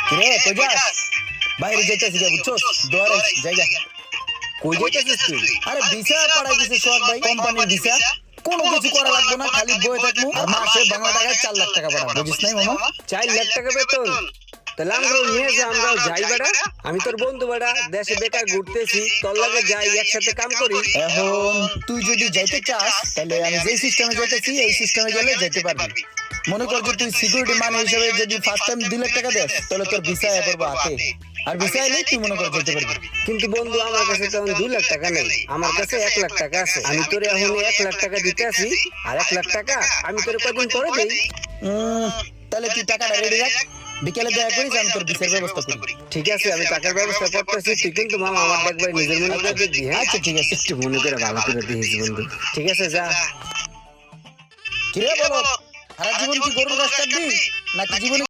কিরে কই যাস? বাইরে যাইতেছি রে, বুঝছস? দোয়ারে জায়গা। কই যাইতেছিস তুই? আরে ভিসা পাঠাই দিছে সোহাগ ভাই, কোম্পানির ভিসা। কোনো কিছু করা লাগবে না, খালি বয়ে থাকবো আর মাসে বাংলা টাকায় 4 লাখ টাকা পাঠাবো। বুঝিস নাই মামা? 4 লাখ টাকা বেতন? তাহলে আমরাও নিয়ে যা, আমরাও যাই বেটা। আমি তোর বন্ধু বেটা, দেশে বেকার ঘুরতেছি, তোর লাগে যাই, একসাথে কাম করি। এখন তুই যদি যাইতে চাস তাহলে আমি যেই সিস্টেমে যাইতেছি এই সিস্টেমে গেলে যেতে পারবি। মনে কর যে তুই সিকিউরিটি মান হিসেবে যদি ফার্স্ট টাইম 2 লাখ টাকা দেস তাহলে তোর ভিসা এ করবো হাতে, আর ভিসা এলেই তুই মনে কর যেতে পারবি। কিন্তু বন্ধু আমার কাছে তখন 2 লাখ টাকা নেই, আমার কাছে 1 লাখ টাকা আছে। আমি তোরে এখন 1 লাখ টাকা দিতে আসি, আর 1 লাখ টাকা আমি তোরে কদিন পরে দেই। তাহলে তুই টাকাটা রেডি রাখ, বিকেলে দেখা করিস, আমি তোর ভিসার ব্যবস্থা করি। ঠিক আছে, আমি টাকার ব্যবস্থা করতেছি। তুই কিন্তু মামা আমার দেখবার নিজের মনে করে দেখবি, হ্যাঁ? আচ্ছা ঠিক আছে। একটু মনে করে ভালো করে দিস বন্ধু। ঠিক আছে, যা। কিরে বলো, সারা জীবন কি গরুর গাছ কাটবি নাকি জীবনে